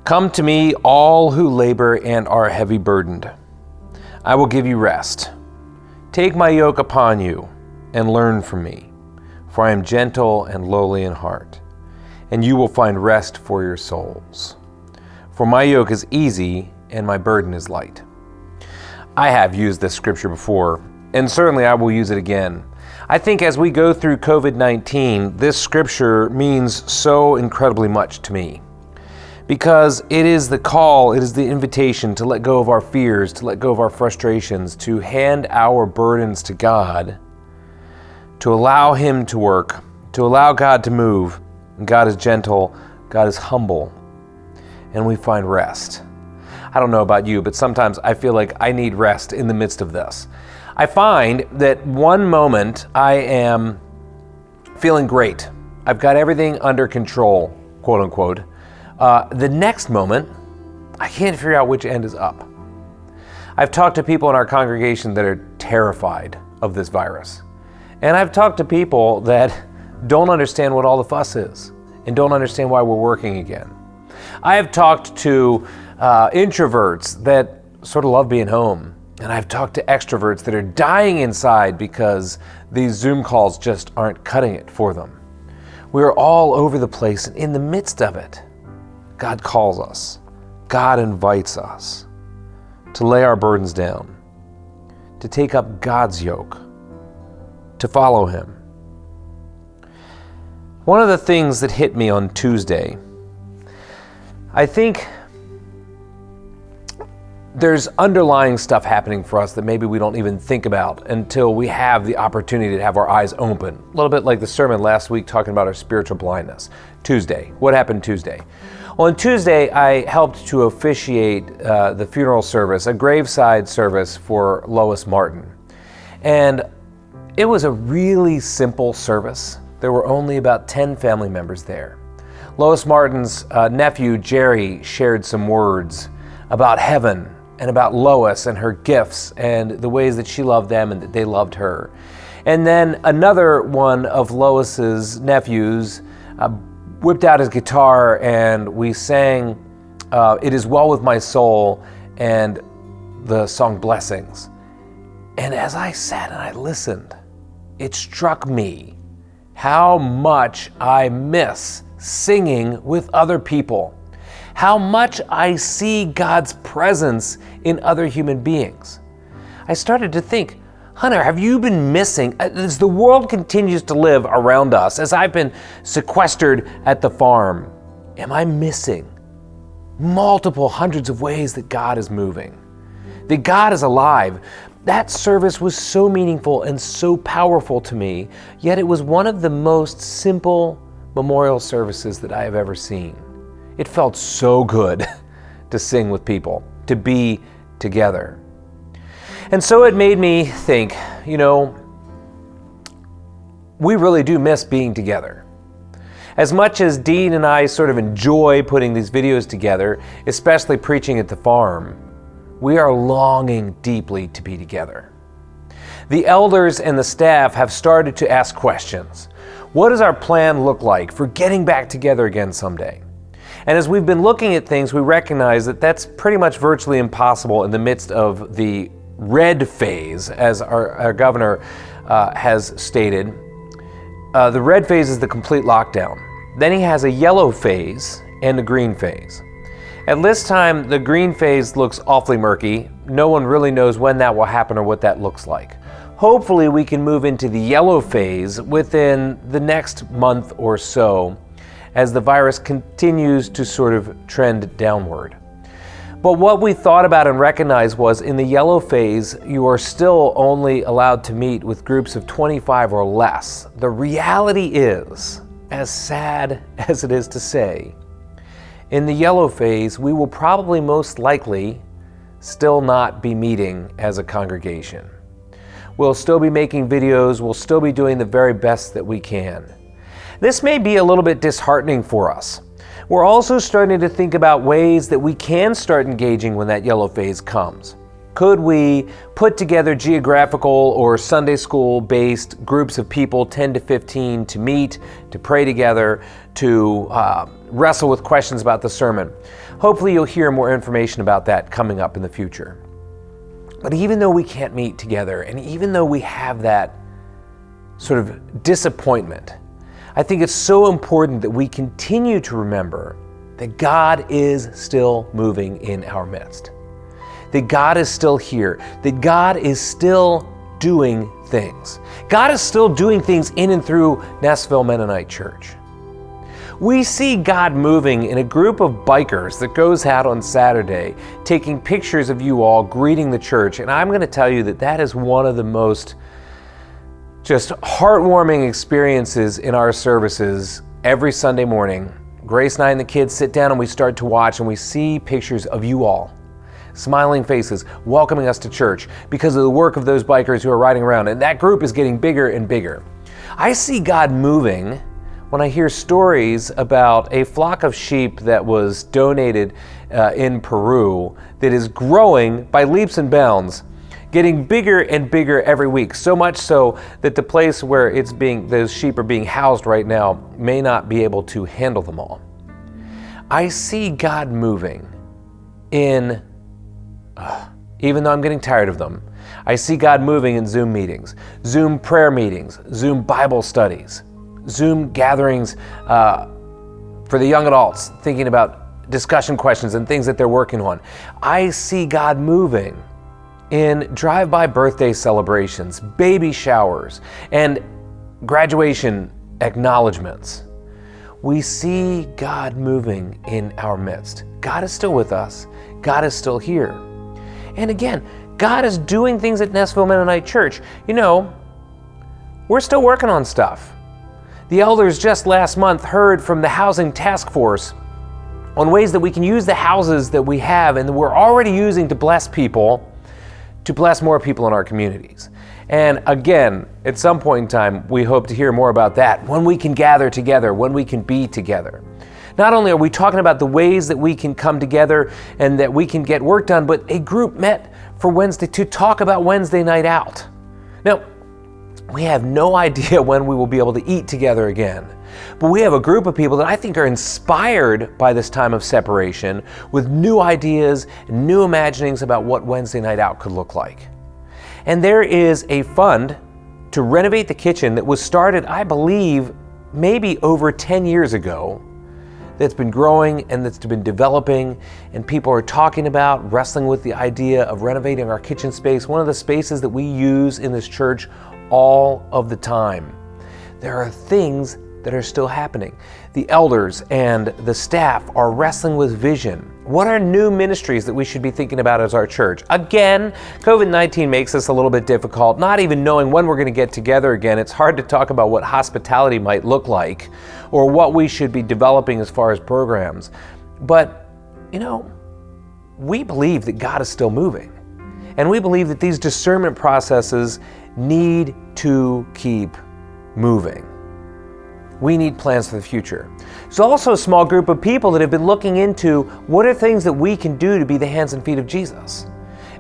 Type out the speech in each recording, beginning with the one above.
Come to me, all who labor and are heavy burdened. I will give you rest. Take my yoke upon you and learn from me, for I am gentle and lowly in heart, and you will find rest for your souls. For my yoke is easy and my burden is light. I have used this scripture before, and certainly I will use it again. I think as we go through COVID-19, this scripture means so incredibly much to me. Because it is the call, it is the invitation to let go of our fears, to let go of our frustrations, to hand our burdens to God, to allow Him to work, to allow God to move. And God is gentle, God is humble, and we find rest. I don't know about you, but sometimes I feel like I need rest in the midst of this. I find that one moment I am feeling great. I've got everything under control, quote unquote. The next moment, I can't figure out which end is up. I've talked to people in our congregation that are terrified of this virus. And I've talked to people that don't understand what all the fuss is and don't understand why we're working again. I have talked to introverts that sort of love being home. And I've talked to extroverts that are dying inside because these Zoom calls just aren't cutting it for them. We're all over the place, and in the midst of it, God calls us. God invites us to lay our burdens down, to take up God's yoke, to follow Him. One of the things that hit me on Tuesday, I think there's underlying stuff happening for us that maybe we don't even think about until we have the opportunity to have our eyes open. A little bit like the sermon last week talking about our spiritual blindness. Tuesday. What happened Tuesday? Well, on Tuesday, I helped to officiate the funeral service, a graveside service for Lois Martin. And it was a really simple service. There were only about 10 family members there. Lois Martin's nephew, Jerry, shared some words about heaven and about Lois and her gifts and the ways that she loved them and that they loved her. And then another one of Lois's nephews whipped out his guitar and we sang It Is Well With My Soul and the song Blessings. And as I sat and I listened, it struck me how much I miss singing with other people. How much I see God's presence in other human beings. I started to think, Hunter, have you been missing, as the world continues to live around us, as I've been sequestered at the farm, am I missing multiple hundreds of ways that God is moving, that God is alive? That service was so meaningful and so powerful to me, yet it was one of the most simple memorial services that I have ever seen. It felt so good to sing with people, to be together. And so it made me think, we really do miss being together. As much as Dean and I sort of enjoy putting these videos together, especially preaching at the farm, we are longing deeply to be together. The elders and the staff have started to ask questions. What does our plan look like for getting back together again someday? And as we've been looking at things, we recognize that that's pretty much virtually impossible in the midst of the red phase, as our governor has stated. The red phase is the complete lockdown. Then he has a yellow phase and a green phase. At this time, the green phase looks awfully murky. No one really knows when that will happen or what that looks like. Hopefully we can move into the yellow phase within the next month or so, as the virus continues to sort of trend downward. But what we thought about and recognized was in the yellow phase, you are still only allowed to meet with groups of 25 or less. The reality is, as sad as it is to say, in the yellow phase, we will probably most likely still not be meeting as a congregation. We'll still be making videos, we'll still be doing the very best that we can. This may be a little bit disheartening for us. We're also starting to think about ways that we can start engaging when that yellow phase comes. Could we put together geographical or Sunday school-based groups of people, 10 to 15, to meet, to pray together, to wrestle with questions about the sermon? Hopefully you'll hear more information about that coming up in the future. But even though we can't meet together, and even though we have that sort of disappointment, I think it's so important that we continue to remember that God is still moving in our midst. That God is still here. That God is still doing things. God is still doing things in and through Nashville Mennonite Church. We see God moving in a group of bikers that goes out on Saturday, taking pictures of you all, greeting the church. And I'm going to tell you that that is one of the most just heartwarming experiences in our services every Sunday morning. Grace and I and the kids sit down and we start to watch, and we see pictures of you all, smiling faces, welcoming us to church because of the work of those bikers who are riding around. And that group is getting bigger and bigger. I see God moving when I hear stories about a flock of sheep that was donated in Peru that is growing by leaps and bounds, getting bigger and bigger every week, so much so that the place where those sheep are being housed right now may not be able to handle them all. I see God moving in, even though I'm getting tired of them, I see God moving in Zoom meetings, Zoom prayer meetings, Zoom Bible studies, Zoom gatherings for the young adults thinking about discussion questions and things that they're working on. I see God moving in drive-by birthday celebrations, baby showers, and graduation acknowledgments. We see God moving in our midst. God is still with us. God is still here. And again, God is doing things at Nashville Mennonite Church. You know, we're still working on stuff. The elders just last month heard from the Housing Task Force on ways that we can use the houses that we have and that we're already using to bless people, to bless more people in our communities. And again, at some point in time, we hope to hear more about that when we can gather together, when we can be together. Not only are we talking about the ways that we can come together and that we can get work done, but a group met for Wednesday to talk about Wednesday night out. Now, we have no idea when we will be able to eat together again. But we have a group of people that I think are inspired by this time of separation with new ideas and new imaginings about what Wednesday night out could look like. And there is a fund to renovate the kitchen that was started, I believe, maybe over 10 years ago, that's been growing and that's been developing, and people are talking about wrestling with the idea of renovating our kitchen space, one of the spaces that we use in this church all of the time. There are things that are still happening. The elders and the staff are wrestling with vision. What are new ministries that we should be thinking about as our church? Again, COVID-19 makes this a little bit difficult, not even knowing when we're going to get together again. It's hard to talk about what hospitality might look like or what we should be developing as far as programs. But, you know, we believe that God is still moving. And we believe that these discernment processes need to keep moving. We need plans for the future. There's also a small group of people that have been looking into what are things that we can do to be the hands and feet of Jesus.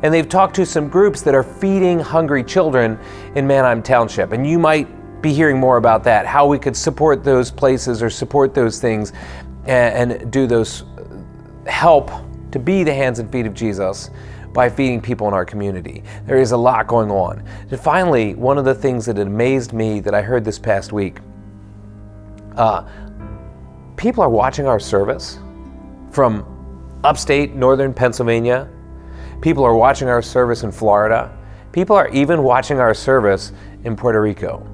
And they've talked to some groups that are feeding hungry children in Mannheim Township. And you might be hearing more about that, how we could support those places or support those things and do those help to be the hands and feet of Jesus by feeding people in our community. There is a lot going on. And finally, one of the things that amazed me that I heard this past week, people are watching our service from upstate northern Pennsylvania. People are watching our service in Florida. People are even watching our service in Puerto Rico.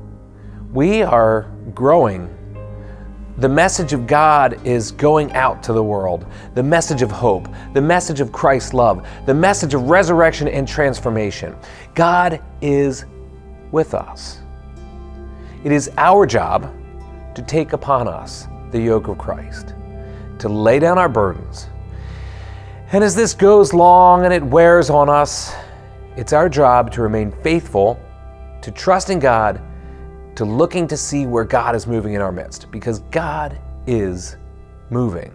We are growing. The message of God is going out to the world. The message of hope, the message of Christ's love, the message of resurrection and transformation. God is with us. It is our job to take upon us the yoke of Christ, to lay down our burdens. And as this goes long and it wears on us, it's our job to remain faithful, to trusting God, to looking to see where God is moving in our midst, because God is moving.